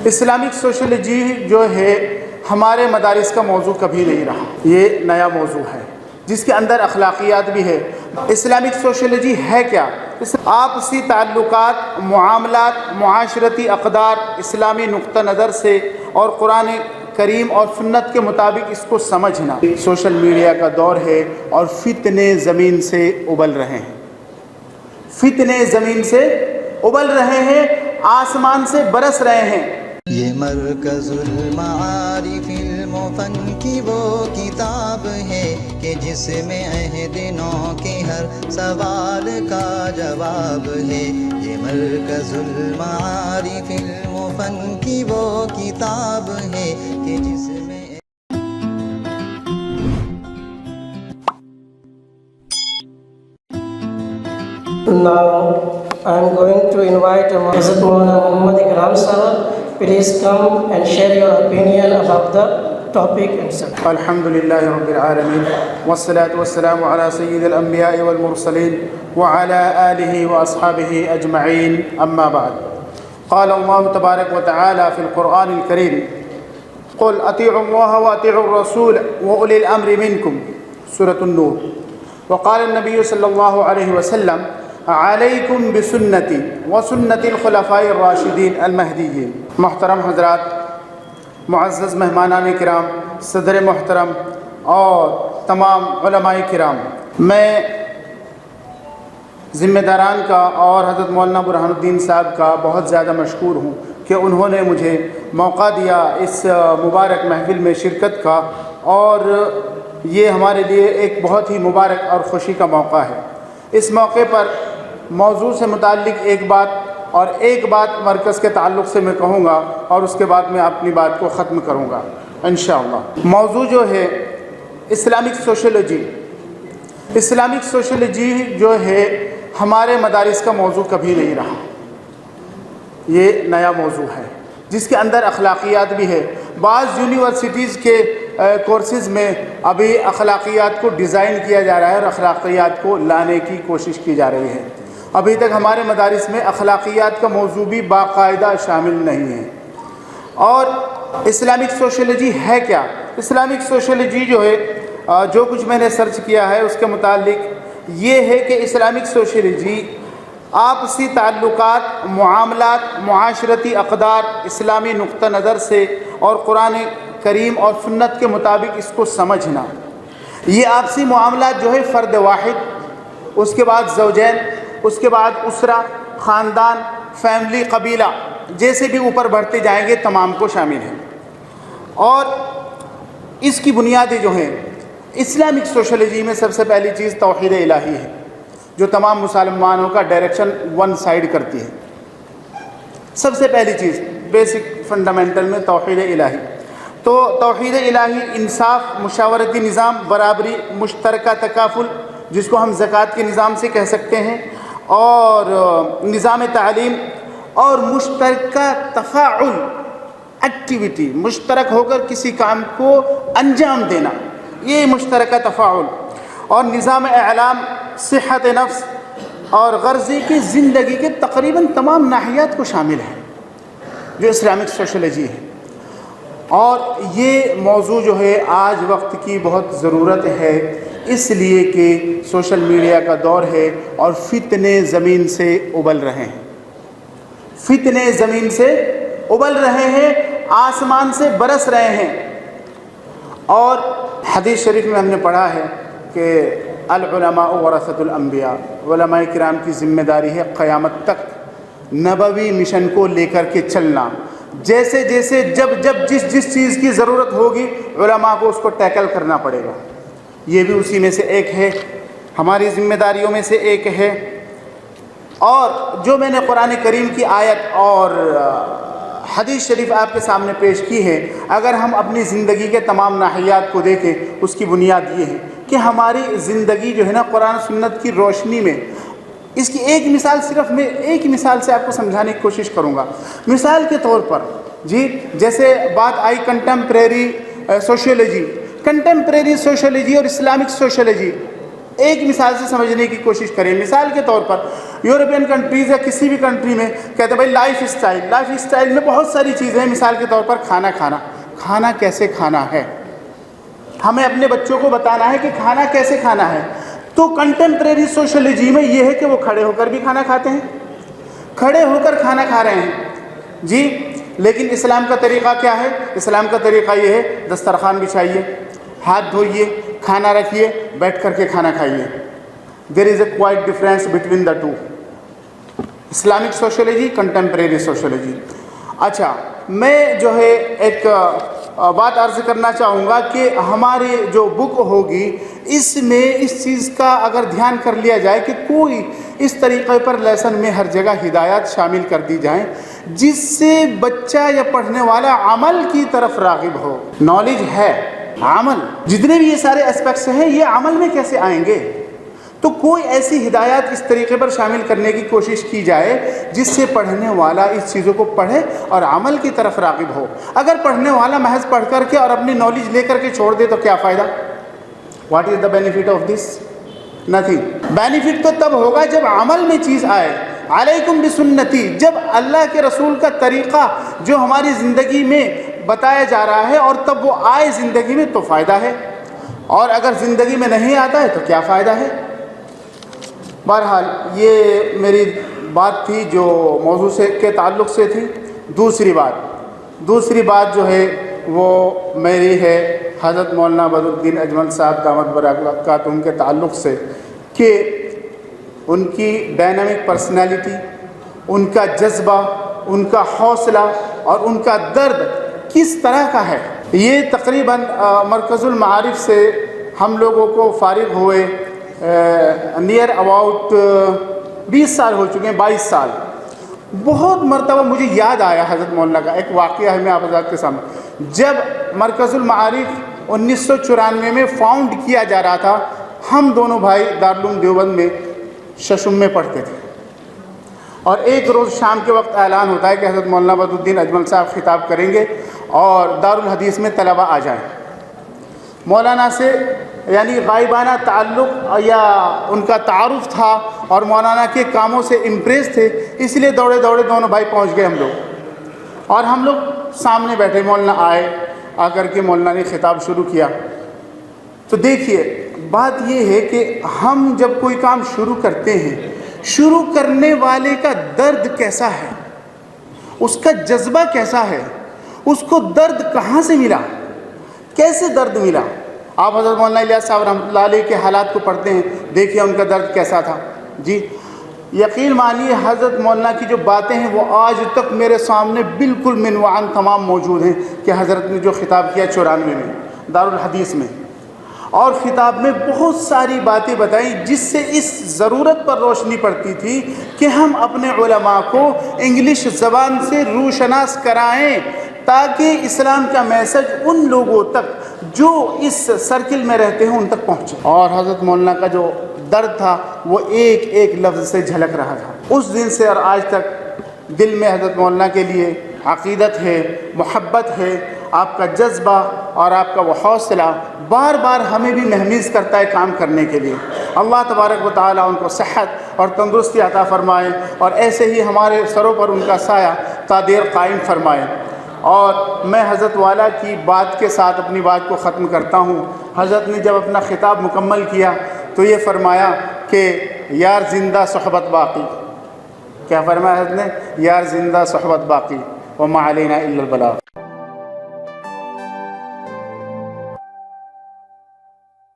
Islamic سوشلوجی جو ہے ہمارے مدارس کا موضوع کبھی نہیں رہا، یہ نیا موضوع ہے جس کے اندر اخلاقیات بھی ہے۔ اسلامک سوشلوجی ہے کیا؟ آپسی تعلقات، معاملات، معاشرتی اقدار اسلامی نقطہ نظر سے اور قرآن کریم اور سنت کے مطابق اس کو سمجھنا۔ سوشل میڈیا کا دور ہے اور فتنے زمین سے ابل رہے ہیں، فتنے زمین سے ابل رہے ہیں، آسمان سے برس رہے ہیں۔ یہ مرکز المعارف علم و فن کی وہ کتاب ہے کہ جس میں عہد نو کے ہر سوال کا جواب ہے۔ یہ مرکز المعارف علم و فن کی وہ کتاب ہے کہ جس میں Now I am going to invite Hazrat Maulana Muhammad Ikram Sahab. Please come and share your opinion about the topic and subject. الحمد لله رب العالمين والصلاة والسلام على سيد الأنبياء والمرسلين وعلى آله وأصحابه أجمعين، أما بعد. قال الله تبارك وتعالى في القرآن الكريم: قل أطيعوا الله وأطيعوا الرسول وأولي الأمر منكم، سورة النور. وقال النبي صلى الله عليه وسلم: علیکم بسنتی وسنت الخلفاء الراشدین المہدیین۔ محترم حضرات، معزز مہمانان کرام، صدر محترم اور تمام علماء کرام، میں ذمہ داران کا اور حضرت مولانا برہان الدین صاحب کا بہت زیادہ مشکور ہوں کہ انہوں نے مجھے موقع دیا اس مبارک محفل میں شرکت کا، اور یہ ہمارے لیے ایک بہت ہی مبارک اور خوشی کا موقع ہے۔ اس موقع پر موضوع سے متعلق ایک بات اور ایک بات مرکز کے تعلق سے میں کہوں گا، اور اس کے بعد میں اپنی بات کو ختم کروں گا انشاءاللہ۔ موضوع جو ہے اسلامک سوشلوجی۔ اسلامک سوشلوجی جو ہے ہمارے مدارس کا موضوع کبھی نہیں رہا، یہ نیا موضوع ہے جس کے اندر اخلاقیات بھی ہے۔ بعض یونیورسٹیز کے کورسز میں ابھی اخلاقیات کو ڈیزائن کیا جا رہا ہے اور اخلاقیات کو لانے کی کوشش کی جا رہی ہے۔ ابھی تک ہمارے مدارس میں اخلاقیات کا موضوع بھی باقاعدہ شامل نہیں ہے۔ اور اسلامک سوشلوجی ہے کیا؟ اسلامک سوشلوجی جو ہے، جو کچھ میں نے سرچ کیا ہے اس کے متعلق یہ ہے کہ اسلامک سوشلوجی آپسی تعلقات، معاملات، معاشرتی اقدار اسلامی نقطہ نظر سے اور قرآن کریم اور سنت کے مطابق اس کو سمجھنا۔ یہ آپسی معاملات جو ہے فرد واحد، اس کے بعد زوجین، اس کے بعد اسرہ، خاندان، فیملی، قبیلہ، جیسے بھی اوپر بڑھتے جائیں گے تمام کو شامل ہے۔ اور اس کی بنیادیں جو ہیں اسلامک سوشلوجی میں سب سے پہلی چیز توحید الہی ہے، جو تمام مسلمانوں کا ڈائریکشن ون سائڈ کرتی ہے۔ سب سے پہلی چیز بیسک فنڈامنٹل میں توحید الہی۔ تو توحید الہی انصاف، مشاورتی نظام، برابری، مشترکہ تکافل، جس کو ہم زکوٰۃ کے نظام سے کہہ سکتے ہیں، اور نظام تعلیم، اور مشترکہ تفاعل، ایکٹیویٹی، مشترک ہو کر کسی کام کو انجام دینا، یہ مشترکہ تفاعل، اور نظام اعلام، صحت نفس اور غرضی کی زندگی کے تقریباً تمام ناحیات کو شامل ہے جو اسلامک سوشلوجی ہے۔ اور یہ موضوع جو ہے آج وقت کی بہت ضرورت ہے، اس لیے کہ سوشل میڈیا کا دور ہے اور فتنے زمین سے ابل رہے ہیں، فتنے زمین سے ابل رہے ہیں، آسمان سے برس رہے ہیں۔ اور حدیث شریف میں ہم نے پڑھا ہے کہ العلماء ورثۃ الانبیاء، علماء کرام کی ذمہ داری ہے قیامت تک نبوی مشن کو لے کر کے چلنا۔ جیسے جیسے جب جس چیز کی ضرورت ہوگی علماء کو اس کو ٹیکل کرنا پڑے گا۔ یہ بھی اسی میں سے ایک ہے، ہماری ذمہ داریوں میں سے ایک ہے۔ اور جو میں نے قرآن کریم کی آیت اور حدیث شریف آپ کے سامنے پیش کی ہے، اگر ہم اپنی زندگی کے تمام ناحیات کو دیکھیں، اس کی بنیاد یہ ہے کہ ہماری زندگی جو ہے نا قرآن سنت کی روشنی میں، اس کی ایک مثال صرف میں ایک مثال سے آپ کو سمجھانے کی کوشش کروں گا۔ مثال کے طور پر جیسے بات آئی کنٹمپریری سوشیولوجی اور اسلامک سوشیولوجی، ایک مثال سے سمجھنے کی کوشش کریں. مثال کے طور پر یورپین کنٹریز یا کسی بھی کنٹری میں کہتے ہیں بھائی لائف اسٹائل میں بہت ساری چیزیں ہیں. مثال کے طور پر کھانا کیسے کھانا ہے, ہمیں اپنے بچوں کو بتانا ہے کہ کھانا کیسے کھانا ہے. تو کنٹمپریری سوشولوجی میں یہ ہے کہ وہ کھڑے ہو کر بھی کھانا کھاتے ہیں, کھڑے ہو کر کھانا کھا رہے ہیں جی. لیکن اسلام کا طریقہ کیا ہے؟ اسلام کا طریقہ یہ ہے دسترخوان بچھائیے, ہاتھ دھوئیے, کھانا رکھیے, بیٹھ کر کے کھانا کھائیے. There is a quite difference between the two, Islamic sociology, contemporary sociology. اچھا, میں جو ہے ایک بات عرض کرنا چاہوں گا کہ ہماری جو بک ہوگی اس میں اس چیز کا اگر دھیان کر لیا جائے کہ کوئی اس طریقے پر لیسن میں ہر جگہ ہدایات شامل کر دی جائیں جس سے بچہ یا پڑھنے والا عمل کی طرف راغب ہو. نالج ہے, عمل, جتنے بھی یہ سارے اسپیکٹس ہیں یہ عمل میں کیسے آئیں گے؟ تو کوئی ایسی ہدایات اس طریقے پر شامل کرنے کی کوشش کی جائے جس سے پڑھنے والا اس چیزوں کو پڑھے اور عمل کی طرف راغب ہو. اگر پڑھنے والا محض پڑھ کر کے اور اپنی نالج لے کر کے چھوڑ دے تو کیا فائدہ؟ What is the benefit of this? Nothing. Benefit تو تب ہوگا جب عمل میں چیز آئے. علیکم بسنتی, جب اللہ کے رسول کا طریقہ جو ہماری زندگی میں بتایا جا رہا ہے اور تب وہ آئے زندگی میں تو فائدہ ہے, اور اگر زندگی میں نہیں آتا ہے تو کیا فائدہ ہے؟ بہرحال یہ میری بات تھی جو موضوع سے کے تعلق سے تھی. دوسری بات جو ہے وہ میری ہے حضرت مولانا بدرالدین اجمل صاحب دامت برکاتہم کے تعلق سے کہ ان کی ڈائنامک پرسنالٹی, ان کا جذبہ, ان کا حوصلہ اور ان کا درد کس طرح کا ہے. یہ تقریباً مرکز المعارف سے ہم لوگوں کو فارغ ہوئے نیئر اباؤٹ 20 سال ہو چکے ہیں, 22 سال. بہت مرتبہ مجھے یاد آیا حضرت مولانا کا ایک واقعہ ہے میں آپ حضرات کے سامنے. جب مرکز المعارف 1994 میں فاؤنڈ کیا جا رہا تھا, ہم دونوں بھائی دارالعلوم دیوبند میں ششم میں پڑھتے تھے, اور ایک روز شام کے وقت اعلان ہوتا ہے کہ حضرت مولانا بدرالدین اجمل صاحب خطاب کریں گے اور دارالحدیث میں طلبہ آ جائیں. مولانا سے یعنی غائبانہ تعلق یا ان کا تعارف تھا اور مولانا کے کاموں سے امپریس تھے, اس لیے دوڑے دونوں بھائی پہنچ گئے ہم لوگ, اور ہم لوگ سامنے بیٹھے. مولانا آئے, آ کر کے مولانا نے خطاب شروع کیا. تو دیکھیے بات یہ ہے کہ ہم جب کوئی کام شروع کرتے ہیں, شروع کرنے والے کا درد کیسا ہے, اس کا جذبہ کیسا ہے, اس کو درد کہاں سے ملا, کیسے درد ملا. آپ حضرت مولانا الیاس صاحب رحمۃ اللہ علیہ کے حالات کو پڑھتے ہیں, دیکھیے ان کا درد کیسا تھا جی. یقین مانیے حضرت مولانا کی جو باتیں ہیں وہ آج تک میرے سامنے بالکل منوعاً تمام موجود ہیں کہ حضرت نے جو خطاب کیا 94 میں دارالحدیث میں, اور خطاب میں بہت ساری باتیں بتائیں جس سے اس ضرورت پر روشنی پڑتی تھی کہ ہم اپنے علماء کو انگلش زبان سے روشناس کرائیں تاکہ اسلام کا میسج ان لوگوں تک جو اس سرکل میں رہتے ہیں ان تک پہنچے. اور حضرت مولانا کا جو درد تھا وہ ایک ایک لفظ سے جھلک رہا تھا. اس دن سے اور آج تک دل میں حضرت مولانا کے لیے عقیدت ہے, محبت ہے. آپ کا جذبہ اور آپ کا وہ حوصلہ بار بار ہمیں بھی مہمیز کرتا ہے کام کرنے کے لیے. اللہ تبارک و تعالیٰ ان کو صحت اور تندرستی عطا فرمائے, اور ایسے ہی ہمارے سروں پر ان کا سایہ تا دیر قائم فرمائے. اور میں حضرت والا کی بات کے ساتھ اپنی بات کو ختم کرتا ہوں. حضرت نے جب اپنا خطاب مکمل کیا تو یہ فرمایا کہ یار زندہ صحبت باقی. کیا فرمایا حضرت نے؟ یار زندہ صحبت باقی, وما علینا الا البلاغ.